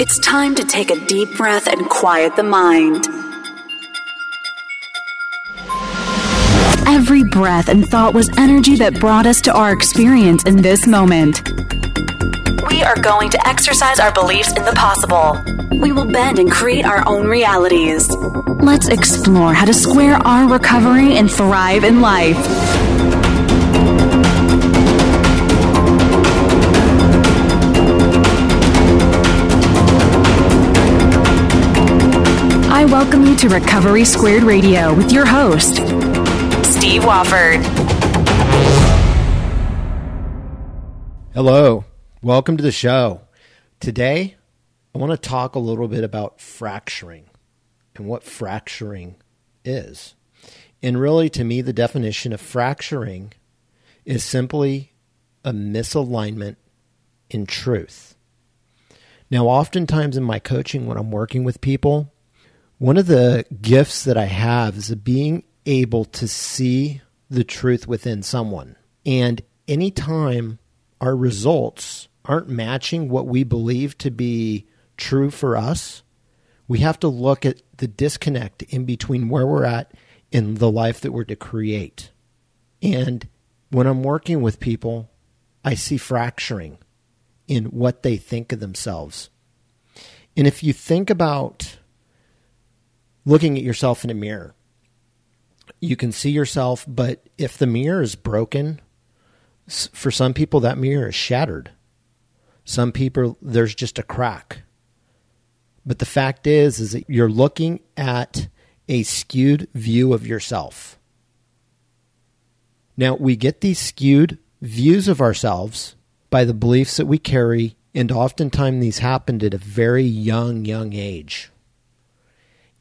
It's time to take a deep breath and quiet the mind. Every breath and thought was energy that brought us to our experience in this moment. We are going to exercise our beliefs in the possible. We will bend and create our own realities. Let's explore how to square our recovery and thrive in life. I welcome you to Recovery Squared Radio with your host, Steve Wofford. Hello, welcome to the show. Today, I want to talk a little bit about fracturing and what fracturing is. And really, to me, the definition of fracturing is simply a misalignment in truth. Now, oftentimes in my coaching, when I'm working with people, one of the gifts that I have is being able to see the truth within someone. And anytime our results aren't matching what we believe to be true for us, we have to look at the disconnect in between where we're at in the life that we're to create. And when I'm working with people, I see fracturing in what they think of themselves. And if you think about looking at yourself in a mirror, you can see yourself, but if the mirror is broken, for some people that mirror is shattered. Some people, there's just a crack. But the fact is that you're looking at a skewed view of yourself. Now, we get these skewed views of ourselves by the beliefs that we carry, and oftentimes these happened at a very young age.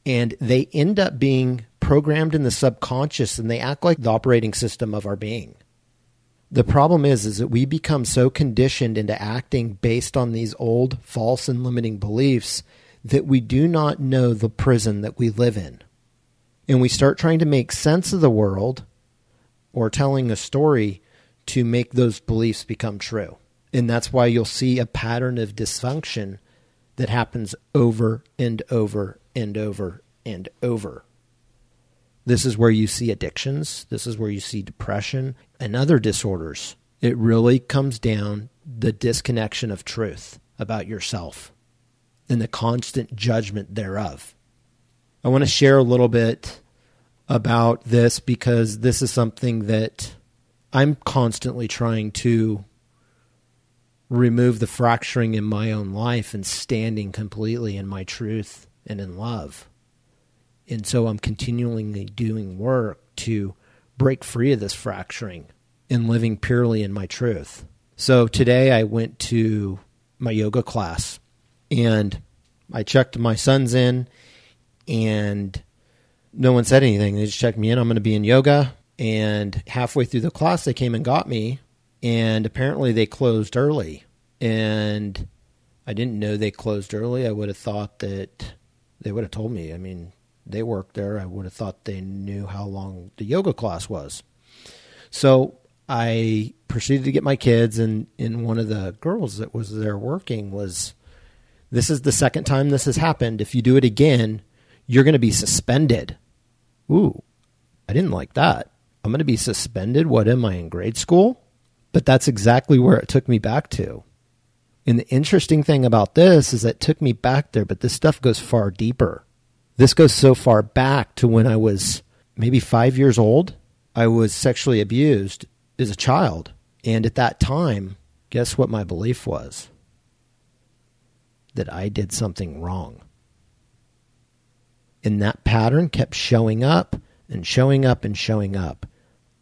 And they end up being programmed in the subconscious, and they act like the operating system of our being. The problem is that we become so conditioned into acting based on these old, false, and limiting beliefs that we do not know the prison that we live in. And we start trying to make sense of the world or telling a story to make those beliefs become true. And that's why you'll see a pattern of dysfunction that happens over and over and over and over. This is where you see addictions. This is where you see depression and other disorders. It really comes down the disconnection of truth about yourself and the constant judgment thereof. I want to share a little bit about this because this is something that I'm constantly trying to remove the fracturing in my own life and standing completely in my truth and in love. And so I'm continually doing work to break free of this fracturing and living purely in my truth. So today I went to my yoga class and I checked my sons in and no one said anything. They just checked me in. I'm going to be in yoga. And halfway through the class, they came and got me. And apparently they closed early. And I didn't know they closed early. I would have thought that they would have told me. I mean, they worked there. I would have thought they knew how long the yoga class was. So I proceeded to get my kids, and one of the girls that was there working was, this is the second time this has happened. If you do it again, you're going to be suspended. Ooh, I didn't like that. I'm going to be suspended? What, am I in grade school? But that's exactly where it took me back to. And the interesting thing about this is that it took me back there, but this stuff goes far deeper. This goes so far back to when I was maybe 5 years old. I was sexually abused as a child. And at that time, guess what my belief was? That I did something wrong. And that pattern kept showing up and showing up and showing up.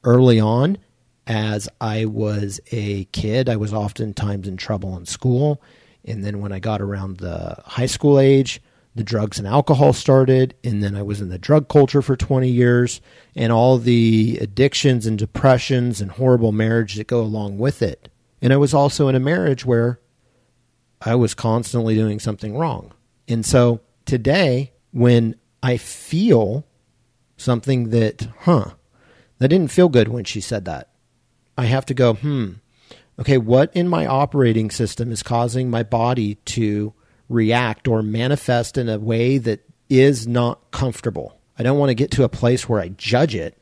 Early on, as I was a kid, I was oftentimes in trouble in school. And then when I got around the high school age, the drugs and alcohol started. And then I was in the drug culture for 20 years and all the addictions and depressions and horrible marriage that go along with it. And I was also in a marriage where I was constantly doing something wrong. And so today, when I feel something that didn't feel good when she said that, I have to go, okay, what in my operating system is causing my body to react or manifest in a way that is not comfortable. I don't want to get to a place where I judge it,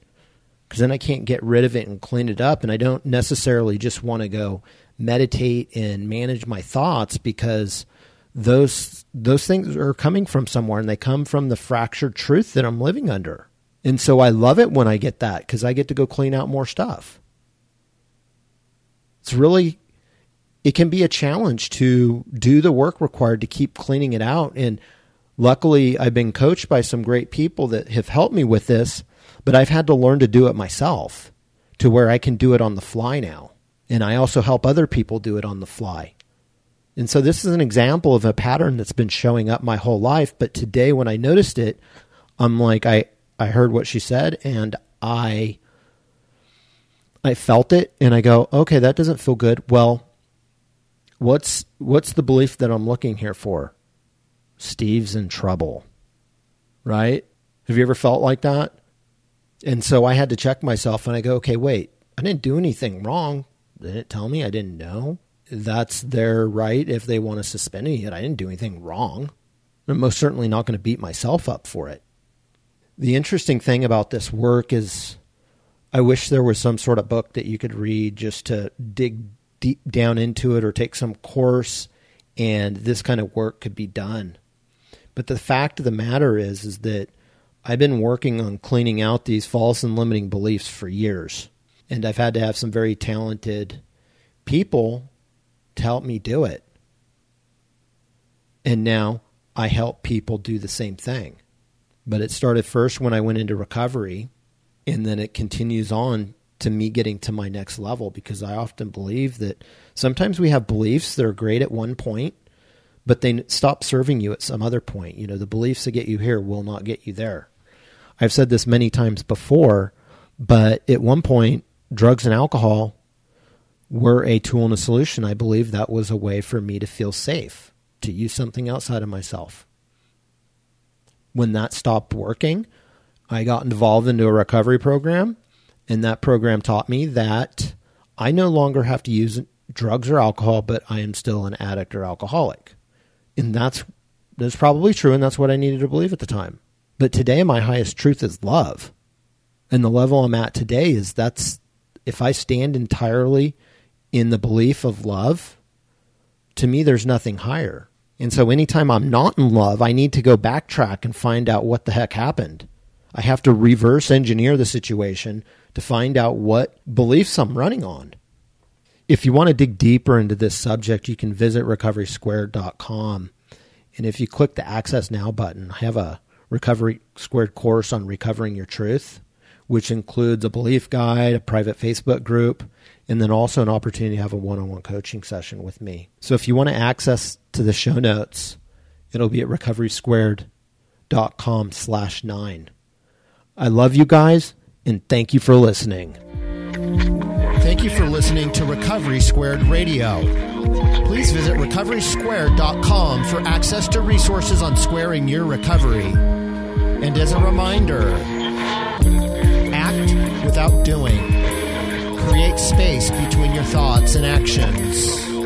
because then I can't get rid of it and clean it up. And I don't necessarily just want to go meditate and manage my thoughts, because those things are coming from somewhere, and they come from the fractured truth that I'm living under. And so I love it when I get that, because I get to go clean out more stuff. It can be a challenge to do the work required to keep cleaning it out. And luckily, I've been coached by some great people that have helped me with this, but I've had to learn to do it myself to where I can do it on the fly now. And I also help other people do it on the fly. And so this is an example of a pattern that's been showing up my whole life. But today when I noticed it, I'm like, I heard what she said, and I felt it, and I go, okay, that doesn't feel good. Well, what's the belief that I'm looking here for? Steve's in trouble, right? Have you ever felt like that? And so I had to check myself, and I go, okay, wait, I didn't do anything wrong. They didn't tell me. I didn't know. That's their right if they want to suspend me. I didn't do anything wrong. I'm most certainly not going to beat myself up for it. The interesting thing about this work is I wish there was some sort of book that you could read just to dig deep down into it, or take some course, and this kind of work could be done. But the fact of the matter is that I've been working on cleaning out these false and limiting beliefs for years. And I've had to have some very talented people to help me do it. And now I help people do the same thing. But it started first when I went into recovery, and then it continues on to me getting to my next level, because I often believe that sometimes we have beliefs that are great at one point, but they stop serving you at some other point. The beliefs that get you here will not get you there. I've said this many times before, but at one point, drugs and alcohol were a tool and a solution. I believe that was a way for me to feel safe, to use something outside of myself. When that stopped working, I got involved into a recovery program, and that program taught me that I no longer have to use drugs or alcohol, but I am still an addict or alcoholic. And that's probably true, and that's what I needed to believe at the time. But today, my highest truth is love. And the level I'm at today is if I stand entirely in the belief of love, to me, there's nothing higher. And so anytime I'm not in love, I need to go backtrack and find out what the heck happened. I have to reverse engineer the situation to find out what beliefs I'm running on. If you want to dig deeper into this subject, you can visit recoverysquared.com. And if you click the Access Now button, I have a Recovery Squared course on recovering your truth, which includes a belief guide, a private Facebook group, and then also an opportunity to have a one-on-one coaching session with me. So if you want to access to the show notes, it'll be at recoverysquared.com/9. I love you guys, and thank you for listening. Thank you for listening to Recovery Squared Radio. Please visit recoverysquared.com for access to resources on squaring your recovery. And as a reminder, act without doing. Create space between your thoughts and actions.